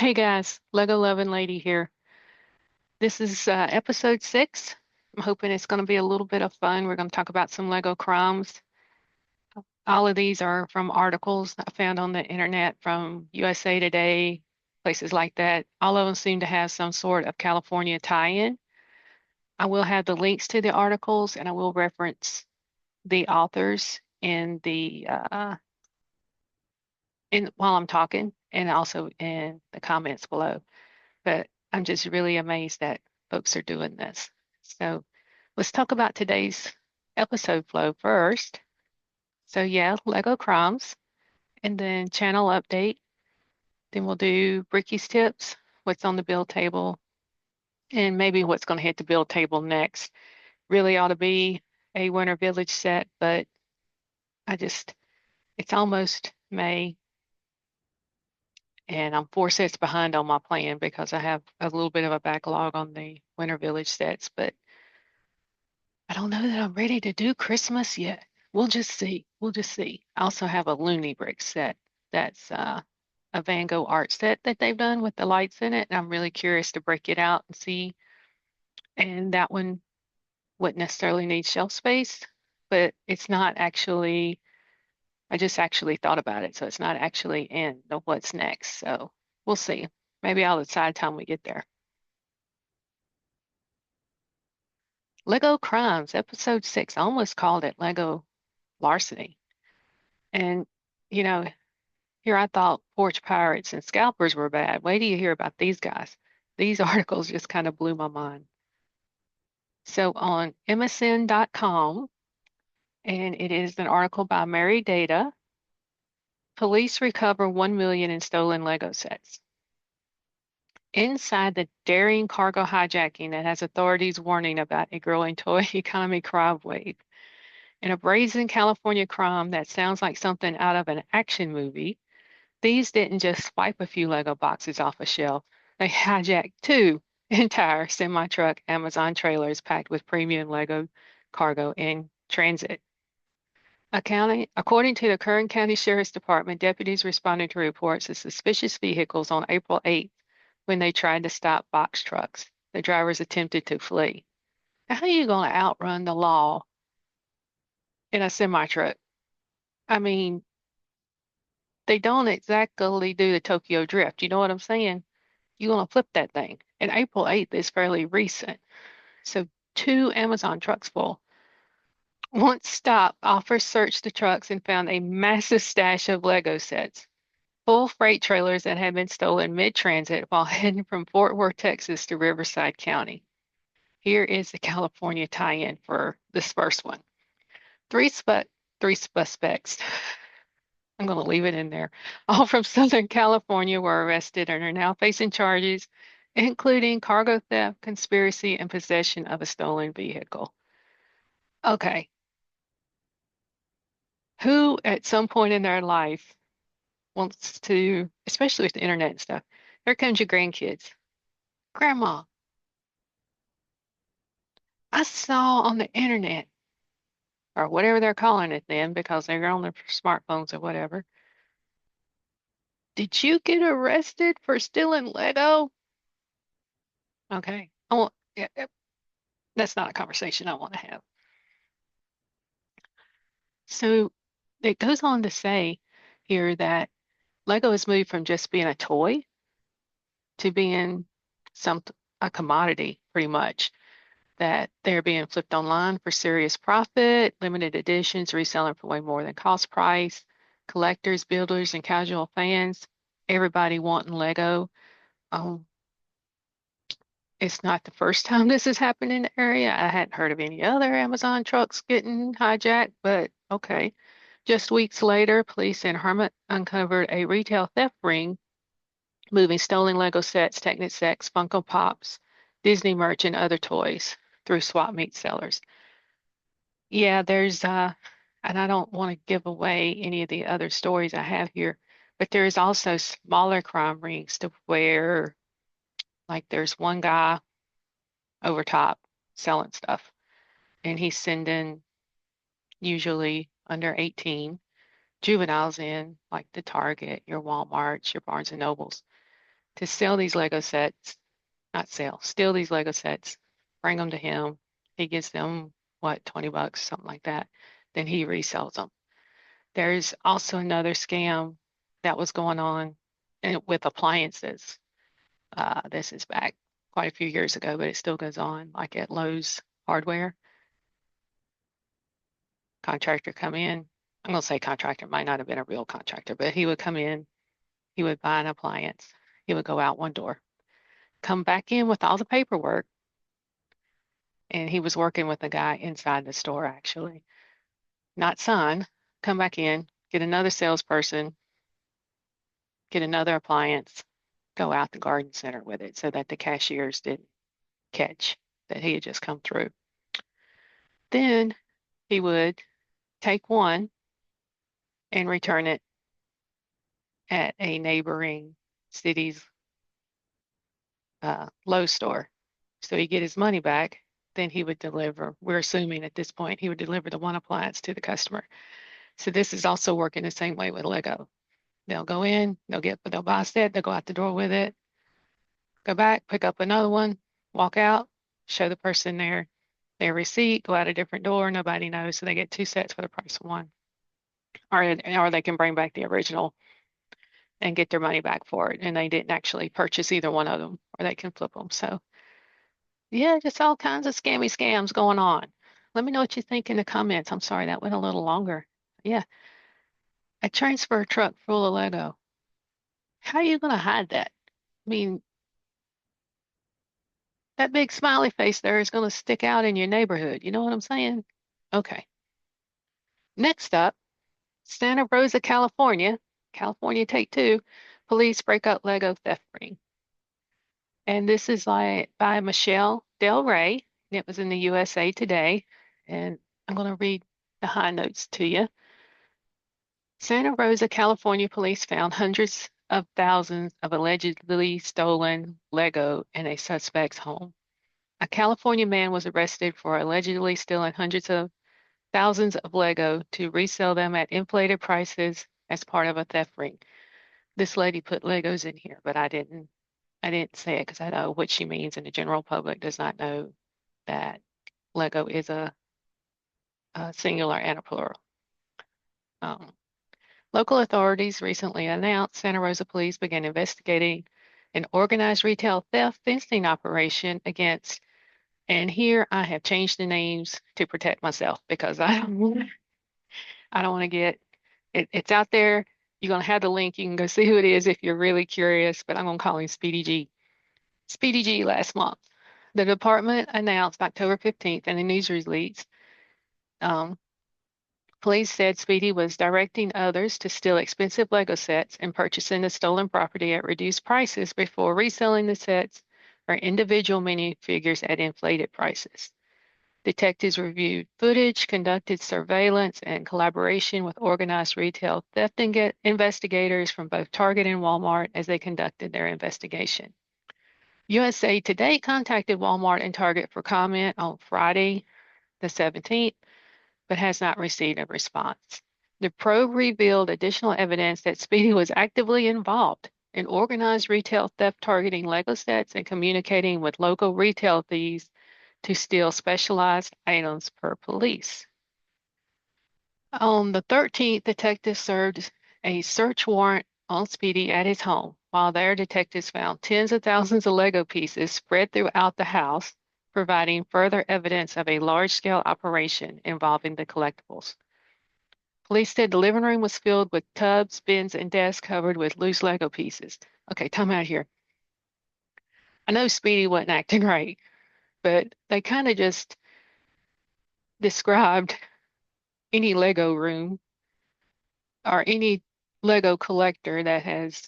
Hey guys, LegoLoving Lady here. This is episode 6. I'm hoping it's going to be a little bit of fun. We're going to talk about some Lego crimes. All of these are from articles I found on the internet from USA Today, places like that. All of them seem to have some sort of California tie-in. I will have the links to the articles and I will reference the authors in while I'm talking and also in the comments below. But I'm just really amazed that folks are doing this. So let's talk about today's episode flow first. So yeah, Lego crumbs, and then channel update. Then we'll do Bricky's tips, what's on the build table, and maybe what's going to hit the build table next. Really ought to be a Winter Village set, but it's almost May, and I'm 4 sets behind on my plan because I have a little bit of a backlog on the Winter Village sets, but I don't know that I'm ready to do Christmas yet. We'll just see. We'll just see. I also have a Looney Brick set that's a Van Gogh art set that they've done with the lights in it. And I'm really curious to break it out and see. And that one wouldn't necessarily need shelf space, but it's not actually, I just actually thought about it. So it's not actually in the what's next. So we'll see. Maybe I'll decide time we get there. Lego Crimes, episode 6. I almost called it Lego Larceny. And, you know, here I thought Porch Pirates and Scalpers were bad. Wait till you hear about these guys. These articles just kind of blew my mind. So on MSN.com, and it is an article by Mary Data, police recover 1 million in stolen Lego sets. Inside the daring cargo hijacking that has authorities warning about a growing toy economy crime wave. In a brazen California crime that sounds like something out of an action movie, these didn't just swipe a few Lego boxes off a shelf. They hijacked two entire semi-truck Amazon trailers packed with premium Lego cargo in transit. According to the Kern County Sheriff's Department, deputies responded to reports of suspicious vehicles on April 8th when they tried to stop box trucks. The drivers attempted to flee. How are you going to outrun the law in a semi-truck? I mean, they don't exactly do the Tokyo Drift. You know what I'm saying? You're going to flip that thing. And April 8th is fairly recent. So two Amazon trucks full. Once stopped, officers searched the trucks and found a massive stash of Lego sets, full freight trailers that had been stolen mid-transit while heading from Fort Worth, Texas to Riverside County. Here is the California tie-in for this first one. Three, spe- three suspects. I'm going to leave it in there. All from Southern California were arrested and are now facing charges, including cargo theft, conspiracy, and possession of a stolen vehicle. Okay. Who at some point in their life wants to, especially with the internet and stuff, here comes your grandkids. Grandma, I saw on the internet, or whatever they're calling it then, because they're on their smartphones or whatever. Did you get arrested for stealing Lego? Okay. Yeah, that's not a conversation I want to have. So it goes on to say here that Lego has moved from just being a toy to being some a commodity, pretty much, that they're being flipped online for serious profit, limited editions, reselling for way more than cost price, collectors, builders, and casual fans, everybody wanting Lego. Um, it's not the first time this has happened in the area. I hadn't heard of any other Amazon trucks getting hijacked, but okay. Just weeks later, police in Hermit uncovered a retail theft ring moving stolen Lego sets, Technic sets, Funko Pops, Disney merch, and other toys through swap meet sellers. Yeah, and I don't want to give away any of the other stories I have here, but there is also smaller crime rings to where, like, there's one guy over top selling stuff, and he's sending usually under 18 juveniles in, like the Target, your Walmarts, your Barnes and Nobles. to sell these Lego sets, not sell, steal these Lego sets, bring them to him. He gives them, what, $20, something like that. Then he resells them. There's also another scam that was going on with appliances. This is back quite a few years ago, but it still goes on, like at Lowe's Hardware. Contractor come in. I'm going to say contractor, might not have been a real contractor, but he would come in, he would buy an appliance, he would go out one door, come back in with all the paperwork, and he was working with a guy inside the store actually. Not sign, come back in, get another salesperson, get another appliance, go out the garden center with it so that the cashiers didn't catch that he had just come through. Then he would take one and return it at a neighboring city's Lowe's store. So he'd get his money back. Then he would deliver, we're assuming at this point, he would deliver the one appliance to the customer. So this is also working the same way with Lego. They'll go in, they'll buy a set, they'll go out the door with it, go back, pick up another one, walk out, show the person their receipt, go out a different door, nobody knows, so they get two sets for the price of one. Or they can bring back the original and get their money back for it, and they didn't actually purchase either one of them, or they can flip them. So yeah, just all kinds of scams going on. Let me know what you think in the comments. I'm sorry that went a little longer. Yeah, a transfer truck full of Lego. How are you going to hide that? I mean, that big smiley face there is going to stick out in your neighborhood. You know what I'm saying? Okay. Next up, Santa Rosa, California. California take two. Police break up Lego theft ring. And this is by Michelle Del Rey. It was in the USA Today. And I'm going to read the high notes to you. Santa Rosa, California police found hundreds of thousands of allegedly stolen Lego in a suspect's home. A California man was arrested for allegedly stealing hundreds of thousands of Lego to resell them at inflated prices as part of a theft ring. This lady put Legos in here, but I didn't say it because I know what she means, and the general public does not know that Lego is a singular and a plural. Um, Local authorities recently announced Santa Rosa police began investigating an organized retail theft fencing operation against, and here I have changed the names to protect myself because I don't want to get it's out there. You're gonna have the link. You can go see who it is if you're really curious, but I'm gonna call him Speedy G. Speedy G last month. The department announced October 15th in a news release. Um, Police said Speedy was directing others to steal expensive Lego sets and purchasing the stolen property at reduced prices before reselling the sets or individual minifigures at inflated prices. Detectives reviewed footage, conducted surveillance, and collaboration with organized retail theft investigators from both Target and Walmart as they conducted their investigation. USA Today contacted Walmart and Target for comment on Friday, the 17th, but has not received a response. The probe revealed additional evidence that Speedy was actively involved in organized retail theft targeting Lego sets and communicating with local retail thieves to steal specialized items per police. On the 13th, detectives served a search warrant on Speedy at his home. While there, detectives found tens of thousands of Lego pieces spread throughout the house, providing further evidence of a large-scale operation involving the collectibles. Police said the living room was filled with tubs, bins, and desks covered with loose Lego pieces. Okay, time out here. I know Speedy wasn't acting right, but they kind of just described any Lego room or any Lego collector that has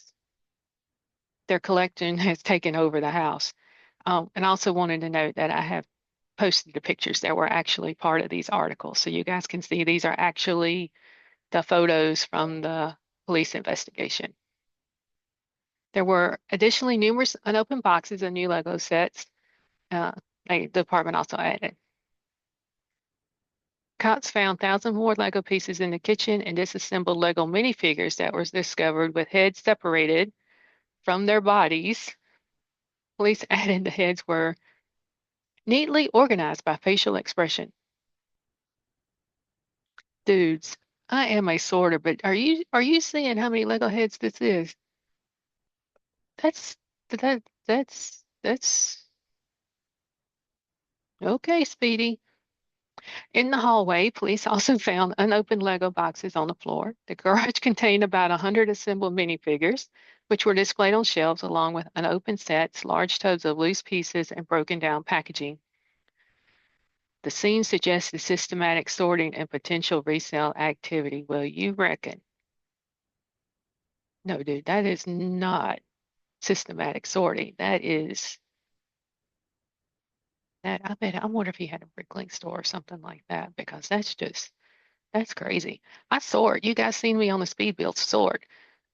their collection has taken over the house. And I also wanted to note that I have posted the pictures that were actually part of these articles. So you guys can see these are actually the photos from the police investigation. There were additionally numerous unopened boxes of new Lego sets. The department also added. Cops found thousands more Lego pieces in the kitchen and disassembled Lego minifigures that was discovered with heads separated from their bodies. Police added the heads were neatly organized by facial expression. Dudes, I am a sorter, but are you seeing how many Lego heads this is? That's that's okay, Speedy. In the hallway, police also found unopened Lego boxes on the floor. The garage contained about 100 assembled minifigures, which were displayed on shelves along with unopened sets, large tubs of loose pieces, and broken down packaging. The scene suggested systematic sorting and potential resale activity. Well, you reckon? No, dude, that is not systematic sorting. That is that. I wonder if he had a Bricklink store or something like that because that's crazy. I sort. You guys seen me on the speed build sort.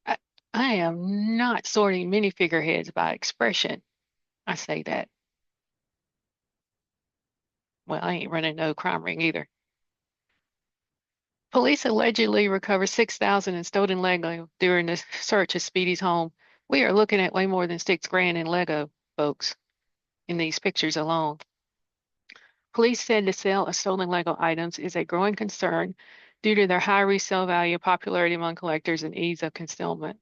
I, I am not sorting minifigure heads by expression. I say that. Well, I ain't running no crime ring either. Police allegedly recovered 6,000 in stolen Lego during the search of Speedy's home. We are looking at way more than 6 grand in Lego, folks, in these pictures alone. Police said the sale of stolen Lego items is a growing concern due to their high resale value, popularity among collectors, and ease of concealment.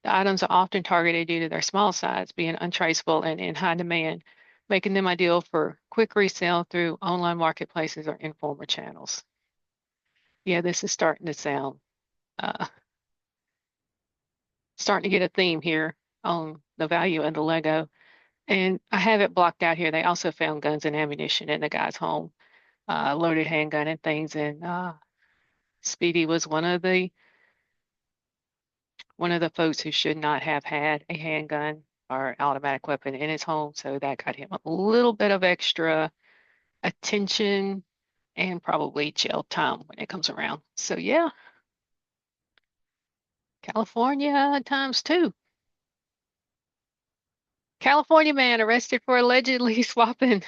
The items are often targeted due to their small size, being untraceable and in high demand, making them ideal for quick resale through online marketplaces or informal channels. Yeah, this is uh, starting to get a theme here on the value of the Lego. And I have it blocked out here. They also found guns and ammunition in the guy's home, loaded handgun and things. And Speedy was one of the folks who should not have had a handgun or automatic weapon in his home. So that got him a little bit of extra attention and probably jail time when it comes around. So yeah, California times two. California man arrested for allegedly swapping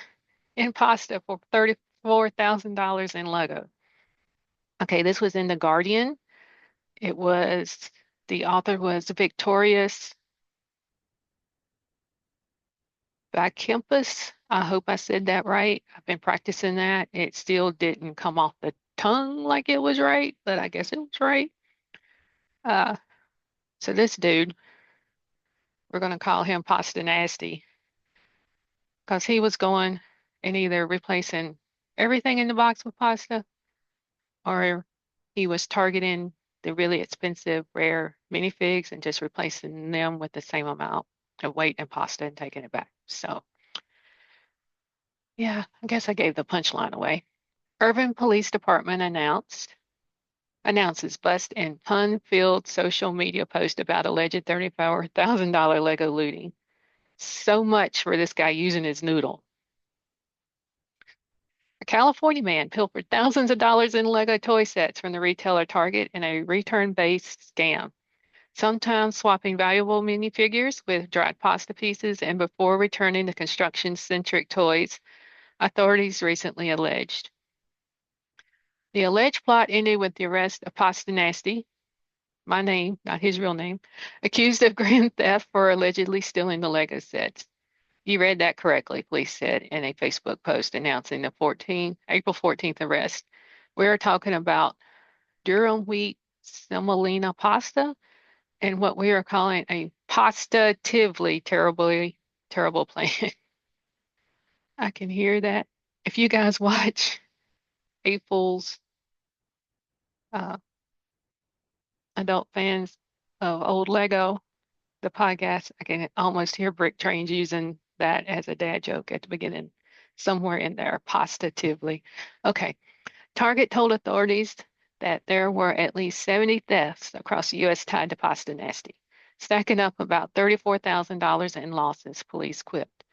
impasta for $34,000 in Lego. Okay, this was in The Guardian. It was, the author was Victorious Campus. I hope I said that right. I've been practicing that. It still didn't come off the tongue like it was right, but I guess it was right. Uh, so this dude, we're going to call him Pasta Nasty because he was going and either replacing everything in the box with pasta or he was targeting the really expensive, rare minifigs and just replacing them with the same amount of weight and pasta and taking it back. So, yeah, I guess I gave the punchline away. Urban Police Department announces bust in pun-filled social media post about alleged $34,000 Lego looting. So much for this guy using his noodle. A California man pilfered thousands of dollars in Lego toy sets from the retailer Target in a return-based scam, sometimes swapping valuable minifigures with dried pasta pieces and before returning the construction-centric toys, authorities recently alleged. The alleged plot ended with the arrest of Pasta Nasty, my name, not his real name, accused of grand theft for allegedly stealing the Lego sets. You read that correctly, police said in a Facebook post announcing the April 14th arrest. We're talking about durum wheat semolina pasta and what we are calling a positively terribly terrible plan. I can hear that. If you guys watch April's uh, adult fans of old Lego, the podcast, I can almost hear Brick Trains using that as a dad joke at the beginning, somewhere in there, positively. Okay. Target told authorities that there were at least 70 thefts across the U.S. tied to Pasta Nasty, stacking up about $34,000 in losses, police quipped.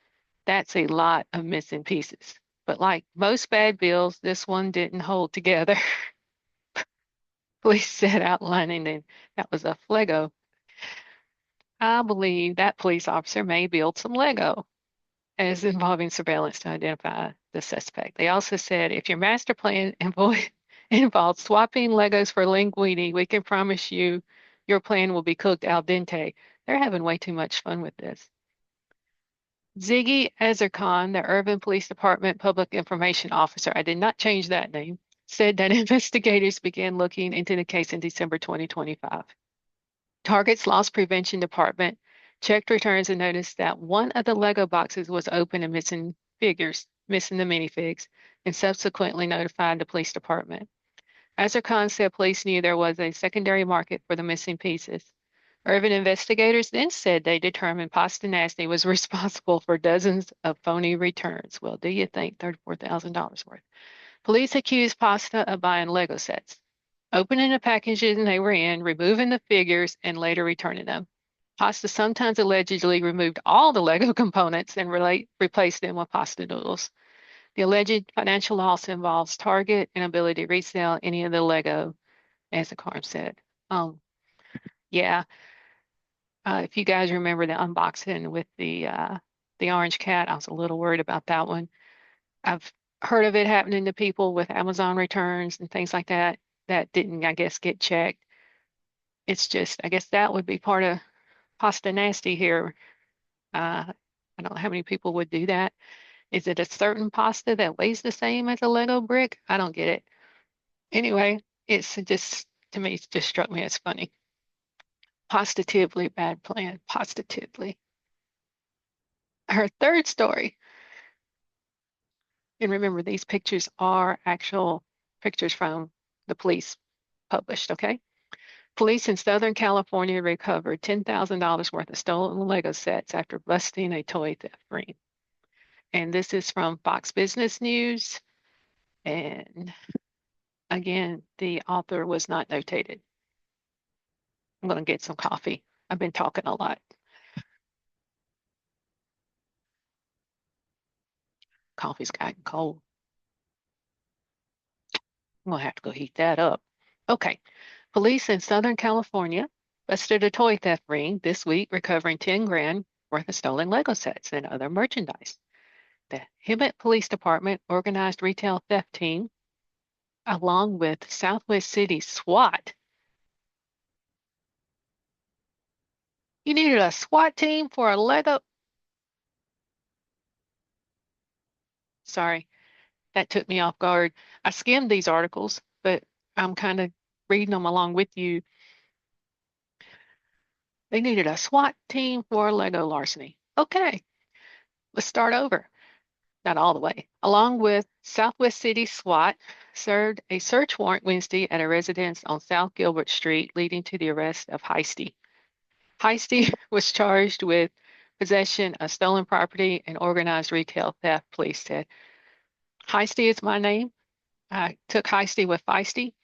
That's a lot of missing pieces. But like most bad bills, this one didn't hold together. Police said, outlining that was a Lego. I believe that police officer may build some Lego as involving surveillance to identify the suspect. They also said if your master plan involves swapping Legos for linguine, we can promise you your plan will be cooked al dente. They're having way too much fun with this. Ziggy Ezercon, the Irvine Police Department Public Information Officer, I did not change that name, said that investigators began looking into the case in December 2025. Target's Loss Prevention Department checked returns and noticed that one of the Lego boxes was open and missing figures, missing the minifigs, and subsequently notified the police department. Azarkan said police knew there was a secondary market for the missing pieces. Urban investigators then said they determined Pasta Nasty was responsible for dozens of phony returns. Well, do you think $34,000 worth? Police accused Pasta of buying Lego sets, opening the packages they were in, removing the figures, and later returning them. Pasta sometimes allegedly removed all the Lego components and replaced them with pasta noodles. The alleged financial loss involves Target inability to resell any of the Lego, as the card said. Um, yeah, if you guys remember the unboxing with the orange cat, I was a little worried about that one. I've heard of it happening to people with Amazon returns and things like that that didn't, I guess, get checked. It's just, I guess that would be part of Pasta Nasty here. I don't know how many people would do that. Is it a certain pasta that weighs the same as a Lego brick? I don't get it. Anyway, it's just, to me, it just struck me as funny. Positively bad plan. Positively. Her third story, and remember, these pictures are actual pictures from the police published, okay? Police in Southern California recovered $10,000 worth of stolen Lego sets after busting a toy theft ring. And this is from Fox Business News. And again, the author was not notated. I'm going to get some coffee. I've been talking a lot. Coffee's gotten cold. I'm going to have to go heat that up. Okay. Police in Southern California busted a toy theft ring this week, recovering 10 grand worth of stolen Lego sets and other merchandise. The Hemet Police Department organized retail theft team, along with Southwest City SWAT. You needed a SWAT team for a Lego. Sorry, that took me off guard. I skimmed these articles, but I'm kind of reading them along with you. They needed a SWAT team for Lego larceny. Okay, let's start over. Not all the way. Along with Southwest City SWAT, served a search warrant Wednesday at a residence on South Gilbert Street, leading to the arrest of Heisty. Heisty was charged with possession of stolen property and organized retail theft, police said. Heisty is my name. I took Heisty with Feisty,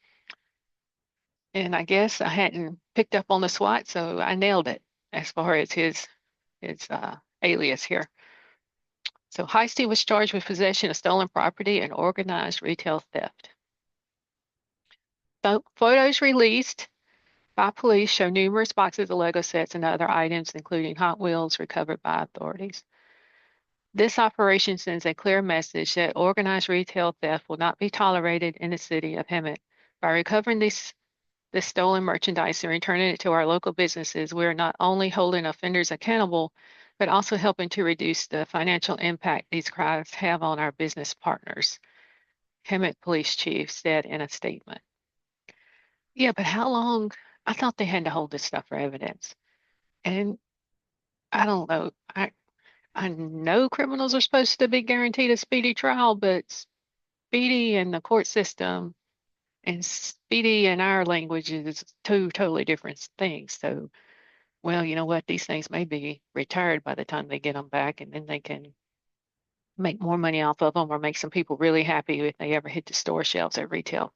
and I guess I hadn't picked up on the SWAT, so I nailed it as far as his alias here. So Heisty was charged with possession of stolen property and organized retail theft. Photos released by police show numerous boxes of Lego sets and other items, including Hot Wheels, recovered by authorities. This operation sends a clear message that organized retail theft will not be tolerated in the city of Hemet. By recovering this stolen merchandise and returning it to our local businesses, we are not only holding offenders accountable, but also helping to reduce the financial impact these crimes have on our business partners, Hemet Police Chief said in a statement. Yeah, but how long? I thought they had to hold this stuff for evidence. And I don't know. I know criminals are supposed to be guaranteed a speedy trial, but speedy in the court system and speedy in our language is two totally different things. So, well, you know what? These things may be retired by the time they get them back, and then they can make more money off of them or make some people really happy if they ever hit the store shelves at retail.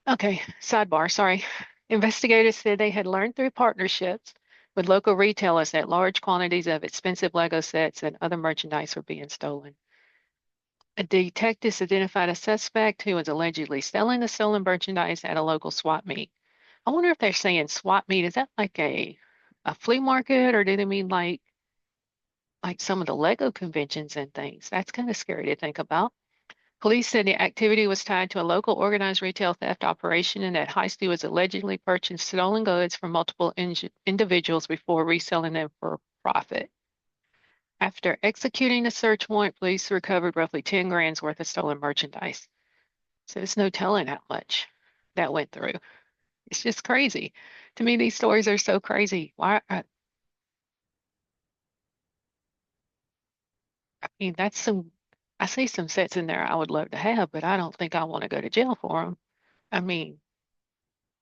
Okay, sidebar, sorry. Investigators said they had learned through partnerships with local retailers that large quantities of expensive Lego sets and other merchandise were being stolen. A detectives identified a suspect who was allegedly selling the stolen merchandise at a local SWAT meet. I wonder if they're saying SWAT meet, is that like a flea market, or do they mean like some of the Lego conventions and things? That's kind of scary to think about. Police said the activity was tied to a local organized retail theft operation and that Heisty was allegedly purchased stolen goods from multiple individuals before reselling them for profit. After executing the search warrant, police recovered roughly 10 grand's worth of stolen merchandise. So there's no telling how much that went through. It's just crazy. To me, these stories are so crazy. Why? I mean, that's some, I see some sets in there I would love to have, but I don't think I want to go to jail for them. I mean,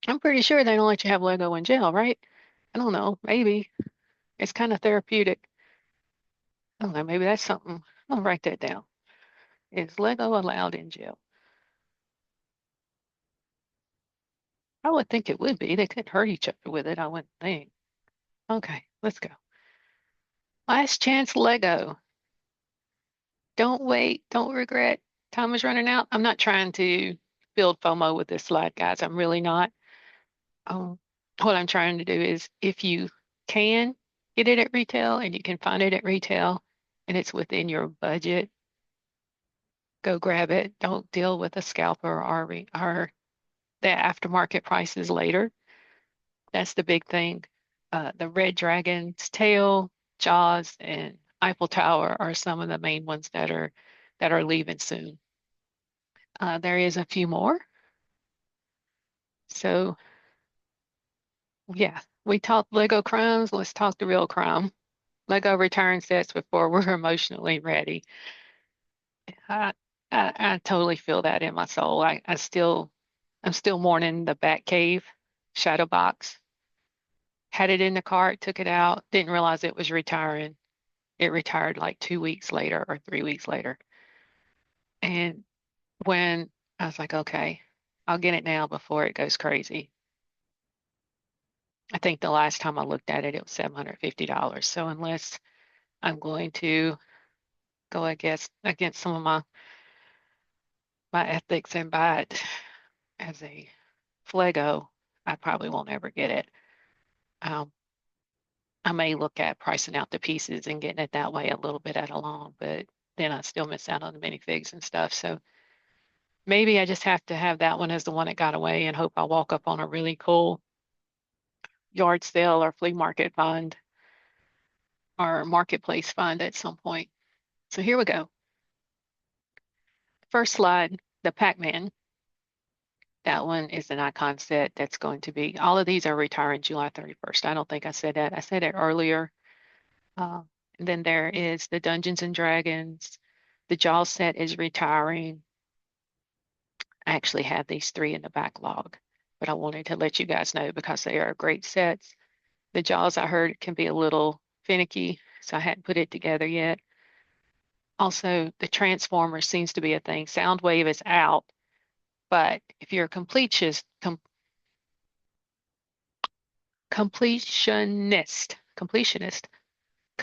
I'm pretty sure they don't let you have Lego in jail, right? I don't know. Maybe it's kind of therapeutic. I don't know. Maybe that's something. I'll write that down. Is Lego allowed in jail? I would think it would be. They couldn't hurt each other with it, I wouldn't think. Okay, let's go. Last chance Lego. Don't wait. Don't regret. Time is running out. I'm not trying to build FOMO with this slide, guys. I'm really not. Um, what I'm trying to do is if you can get it at retail and you can find it at retail and it's within your budget, go grab it. Don't deal with a scalper or the aftermarket prices later. That's the big thing. The Red Dragon's tail, Jaws, and Eiffel Tower are some of the main ones that are leaving soon. There is a few more. So yeah, we talked Lego crimes. Let's talk the real crime. Lego return sets before we're emotionally ready. I, I totally feel that in my soul. I'm still mourning the Batcave shadow box. Had it in the cart, took it out, didn't realize it was retiring. It retired like 2 weeks later or 3 weeks later. And when I was like, okay, I'll get it now before it goes crazy. I think the last time I looked at it, it was $750. So unless I'm going to go, I guess, against some of my ethics and buy it as a Flego, I probably won't ever get it. Um, I may look at pricing out the pieces and getting it that way a little bit at a long, but then I still miss out on the minifigs and stuff. So maybe I just have to have that one as the one that got away and hope I walk up on a really cool yard sale or flea market fund or marketplace fund at some point. So here we go. First slide, the Pac-Man. That one is an icon set that's going to be, all of these are retiring July 31st. I don't think I said that. I said it earlier. Uh, and then there is the Dungeons and Dragons. The Jaws set is retiring. I actually have these three in the backlog, but I wanted to let you guys know because they are great sets. The Jaws I heard can be a little finicky, so I hadn't put it together yet. Also, the Transformers seems to be a thing. Soundwave is out, but if you're a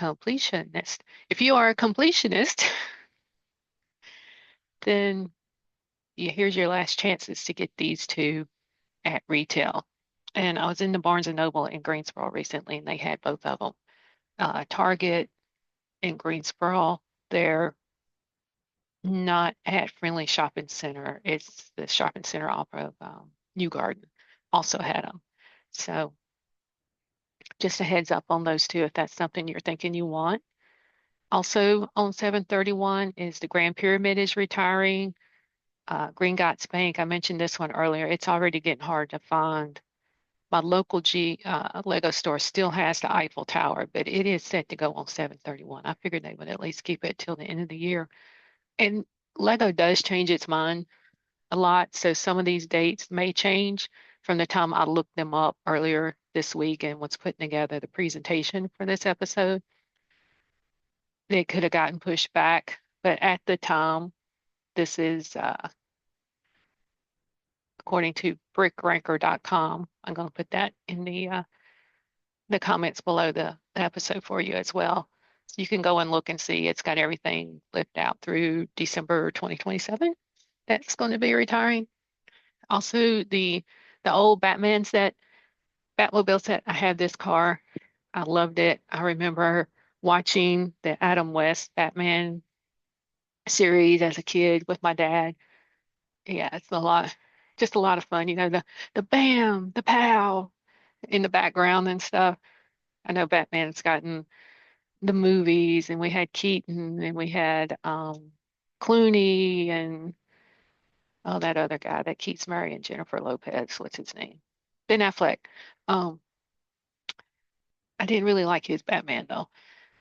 completionist. If you are a completionist, then here's your last chances to get these two at retail. And I was in the Barnes and Noble in Greensboro recently, and they had both of them. Target in Greensboro, they're not at Friendly Shopping Center. It's the shopping center off of New Garden. Also had them. So just a heads up on those two if that's something you're thinking you want. Also on 731 is the Grand Pyramid is retiring. Green Gots Bank, I mentioned this one earlier. It's already getting hard to find. My local Lego store still has the Eiffel Tower, but it is set to go on 731. I figured they would at least keep it till the end of the year. And Lego does change its mind a lot, so some of these dates may change from the time I looked them up earlier this week and was putting together the presentation for this episode. They could have gotten pushed back, but at the time, this is according to brickranker.com. I'm going to put that in the comments below the episode for you as well. So you can go and look and see it's got everything lived out through December 2027. That's going to be retiring. Also, the old Batman set, Batmobile set. I have this car. I loved it. I remember watching the Adam West Batman series as a kid with my dad. Yeah, it's a lot, just a lot of fun. The bam, the pow in the background and stuff. I know Batman's gotten the movies, and we had Keaton, and we had Clooney, and oh, that other guy that keeps marrying Jennifer Lopez. What's his name? Ben Affleck. Um, I didn't really like his Batman though.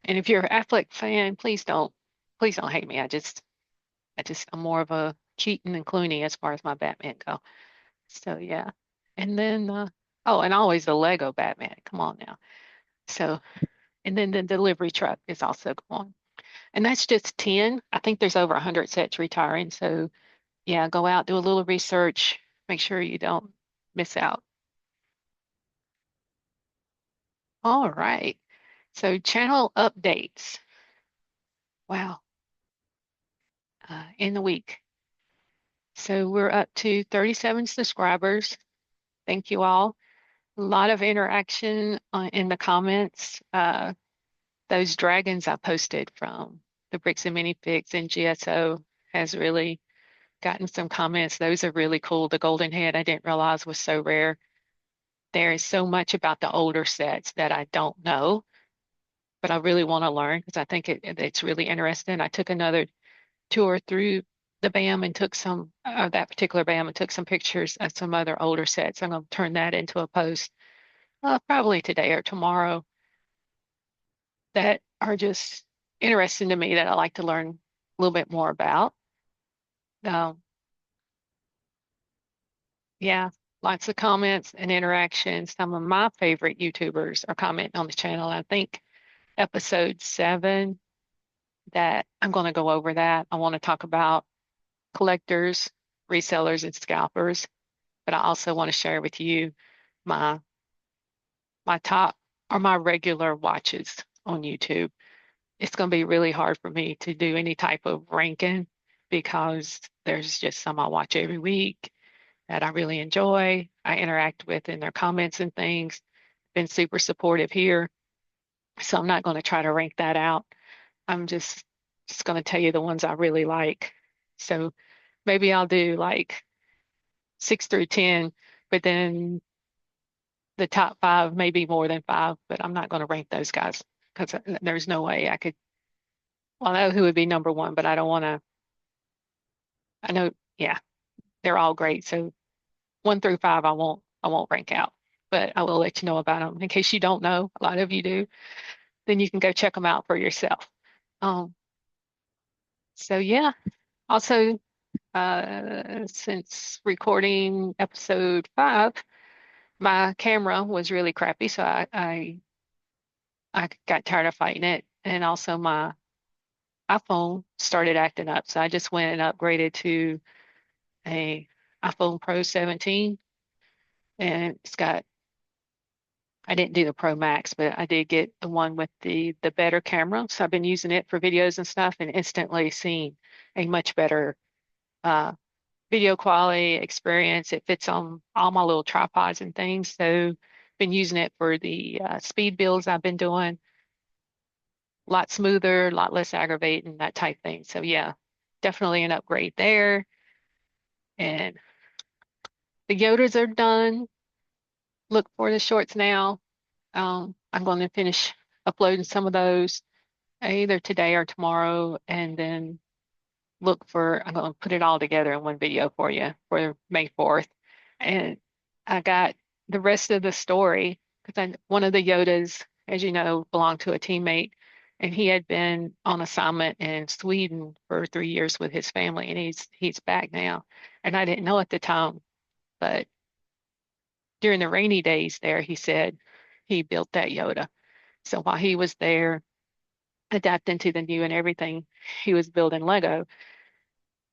And if you're an Affleck fan, please don't hate me. I'm more of a Keaton and Clooney as far as my Batman go. So yeah. And then oh, and always the Lego Batman. Come on now. So and then the delivery truck is also going. And that's just 10. I think there's over 100 sets retiring. So yeah, go out, do a little research, make sure you don't miss out. All right. So channel updates. Wow. In the week. So we're up to 37 subscribers. Thank you all. A lot of interaction in the comments. Those dragons I posted from the Bricks and Minifigs and GSO has really gotten some comments. Those are really cool. The golden head I didn't realize was so rare. There is so much about the older sets that I don't know, but I really want to learn because I think it's really interesting. I took another tour through the BAM and took some that particular BAM and took some pictures of some other older sets. I'm going to turn that into a post probably today or tomorrow that are just interesting to me that I like to learn a little bit more about. Um, yeah, lots of comments and interactions. Some of my favorite YouTubers are commenting on the channel. I think episode 7 that I'm going to go over that. I want to talk about collectors, resellers, and scalpers, but I also want to share with you my my top or my regular watches on YouTube. It's going to be really hard for me to do any type of ranking because there's just some I watch every week that I really enjoy. I interact with in their comments and things. Been super supportive here. So I'm not going to try to rank that out. I'm just going to tell you the ones I really like. So maybe I'll do like 6 through 10, but then the top 5, maybe more than 5, but I'm not going to rank those guys because there's no way I could. Well, I know who would be number 1, but I don't want to. I know, yeah, they're all great. So 1 through 5, I won't rank out, but I will let you know about them in case you don't know. A lot of you do. Then you can go check them out for yourself. Um, so yeah. Also, since recording episode 5, my camera was really crappy, so I got tired of fighting it, and also my iPhone started acting up, so I just went and upgraded to a iPhone Pro 17, and it's got. I didn't do the Pro Max, but I did get the one with the better camera. So I've been using it for videos and stuff, and instantly seen a much better uh, video quality experience. It fits on all my little tripods and things. So been using it for the speed builds I've been doing. A lot smoother, a lot less aggravating, that type thing. So yeah, definitely an upgrade there. And the Yodas are done. Look for the shorts now. I'm going to finish uploading some of those either today or tomorrow, and then I'm going to put it all together in one video for you for May 4th. And I got the rest of the story because one of the Yodas, as you know, belonged to a teammate, and he had been on assignment in Sweden for 3 years with his family, and he's back now. And I didn't know at the time, but during the rainy days there, he said he built that Yoda. So while he was there, adapting to the new and everything, he was building Lego.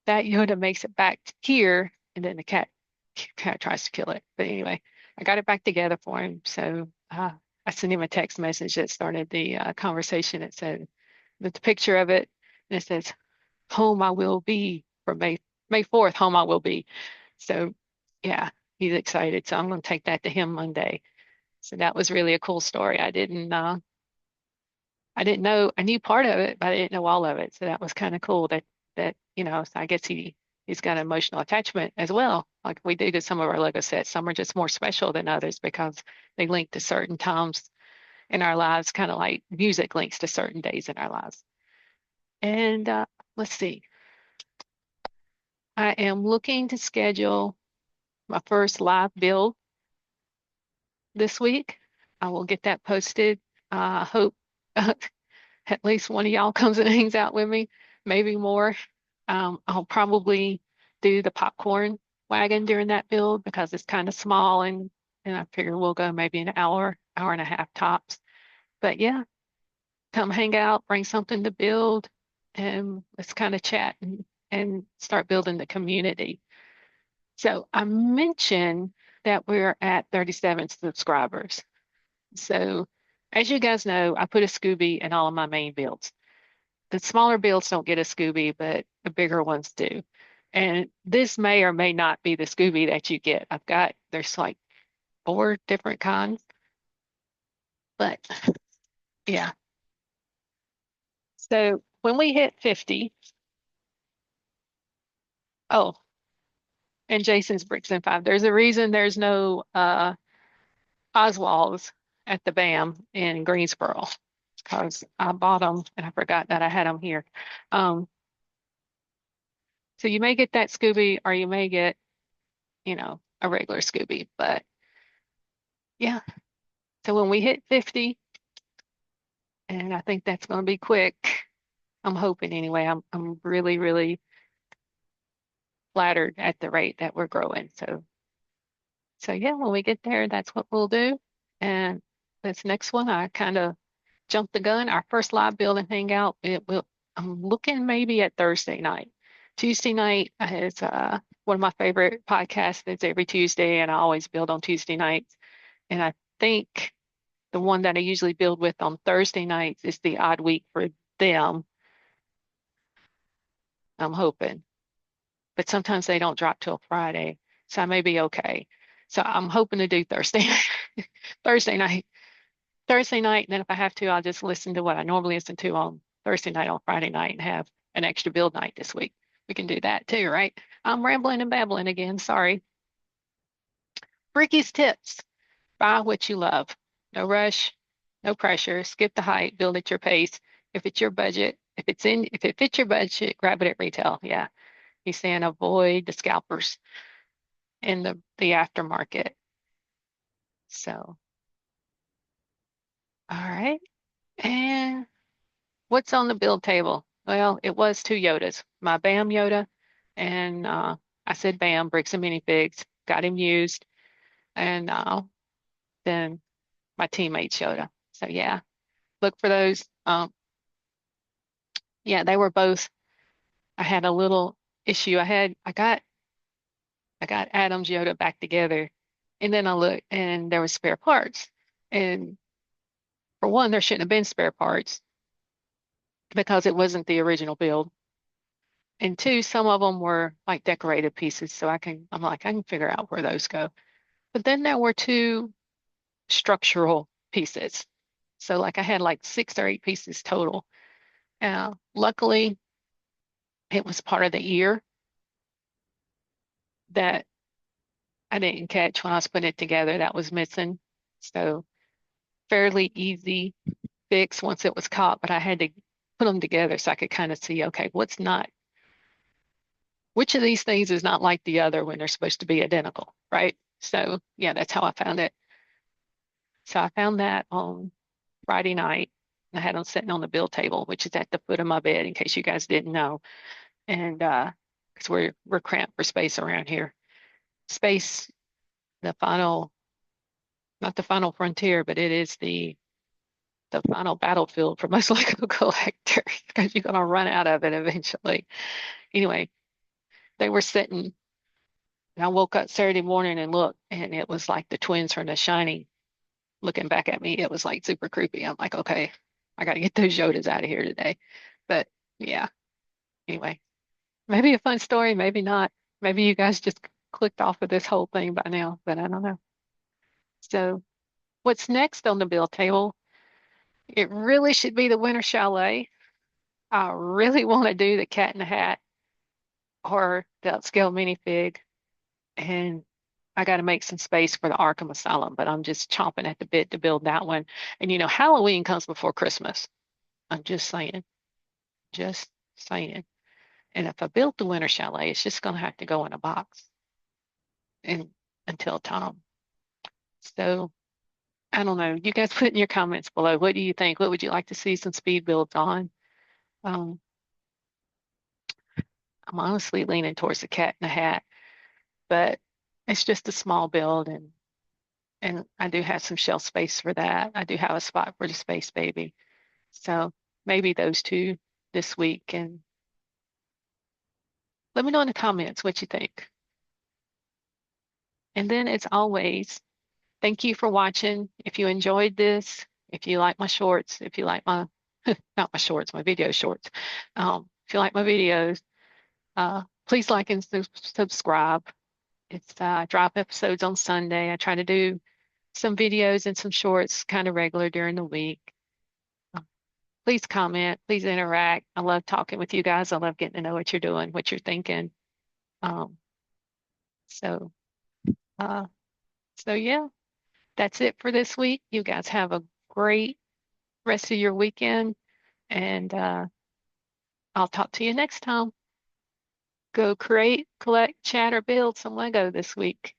That Yoda makes it back here, and then the cat tries to kill it. But anyway, I got it back together for him. So I sent him a text message that started the conversation. It said, with the picture of it, and it says, "Home I will be for May 4th. Home I will be." So yeah, he's excited. So I'm going to take that to him Monday. So that was really a cool story. I didn't know I knew part of it, but I didn't know all of it. So that was kind of cool that that, so I guess he's got an emotional attachment as well, like we do to some of our Lego sets. Some are just more special than others because they link to certain times in our lives, kind of like music links to certain days in our lives. And let's see, I am looking to schedule my first live build this week. I will get that posted. I hope at least one of y'all comes and hangs out with me, maybe more. I'll probably do the popcorn wagon during that build because it's kind of small, and I figure we'll go maybe an hour, hour and a half tops. But yeah, come hang out, bring something to build, and let's kind of chat and start building the community. So I mentioned that we're at 37 subscribers. So as you guys know, I put a Scooby in all of my main builds. The smaller builds don't get a Scooby, but the bigger ones do. And this may or may not be the Scooby that you get. There's like 4 different kinds, but yeah. So when we hit 50, oh, and Jason's Bricks and Five, there's a reason there's no Oswald's at the BAM in Greensboro because I bought them and I forgot that I had them here. Um, so you may get that Scooby or you may get, a regular Scooby, but yeah. So when we hit 50, and I think that's going to be quick, I'm hoping anyway. I'm really, really flattered at the rate that we're growing. So yeah, when we get there, that's what we'll do. And this next one, I kind of jumped the gun. Our first live build and hangout, I'm looking maybe at Thursday night. Tuesday night is one of my favorite podcasts. It's every Tuesday, and I always build on Tuesday nights. And I think the one that I usually build with on Thursday nights is the odd week for them. I'm hoping, but sometimes they don't drop till Friday, so I may be okay. So I'm hoping to do Thursday, Thursday night, Thursday night. And then if I have to, I'll just listen to what I normally listen to on Thursday night on Friday night and have an extra build night this week. We can do that too, right? I'm rambling and babbling again. Sorry. Ricky's tips. Buy what you love. No rush, no pressure. Skip the hype. Build at your pace. If it's your budget, if it fits your budget, grab it at retail. Yeah. He's saying avoid the scalpers in the aftermarket. So, all right. And what's on the build table? Well, it was 2 Yodas. My BAM Yoda, and I said BAM, bricks and minifigs, got him used, and then my teammates Yoda. So yeah, look for those. Yeah, they were both. I had a little issue. I got Adam's Yoda back together, and then I looked, and there was spare parts. And for one, there shouldn't have been spare parts because it wasn't the original build. And two, some of them were like decorated pieces, so I'm like, I can figure out where those go. But then there were 2 structural pieces. So like I had like 6 or 8 pieces total. Luckily, it was part of the ear that I didn't catch when I was putting it together that was missing. So fairly easy fix once it was caught, but I had to put them together so I could kind of see, okay, which of these things is not like the other when they're supposed to be identical, right? So yeah, that's how I found it. So I found that on Friday night. I had them sitting on the build table, which is at the foot of my bed, in case you guys didn't know. And because we're cramped for space around here. Space, the final, not the final frontier, but it is the final battlefield for most Lego collectors because you're gonna run out of it eventually. Anyway, they were sitting. And I woke up Saturday morning and looked, and it was like the twins from The Shining looking back at me. It was like super creepy. I'm like, okay, I got to get those Yodas out of here today. But yeah, anyway, maybe a fun story, maybe not. Maybe you guys just clicked off of this whole thing by now, but I don't know. So, what's next on the bill table? It really should be the Winter Chalet. I really want to do the Cat in the Hat or the upscale minifig, and I got to make some space for the Arkham Asylum, but I'm just chomping at the bit to build that one. And Halloween comes before Christmas. I'm just saying. And if I build the Winter Chalet, it's just going to have to go in a box and until time. So I don't know. You guys put in your comments below. What do you think? What would you like to see some speed builds on? Um, I'm honestly leaning towards the cat in the hat, but it's just a small build, and I do have some shelf space for that. I do have a spot for the Space Baby. So maybe those two this week. And let me know in the comments what you think. And then, as always, thank you for watching. If you enjoyed this, if you like my shorts, if you like my, not my shorts, my video shorts, if you like my videos, please like and subscribe. I drop episodes on Sunday. I try to do some videos and some shorts kind of regular during the week. Please comment, please interact. I love talking with you guys. I love getting to know what you're doing, what you're thinking. Um, so, uh, so yeah, that's it for this week. You guys have a great rest of your weekend, and I'll talk to you next time. Go create, collect, chat, or build some Lego this week.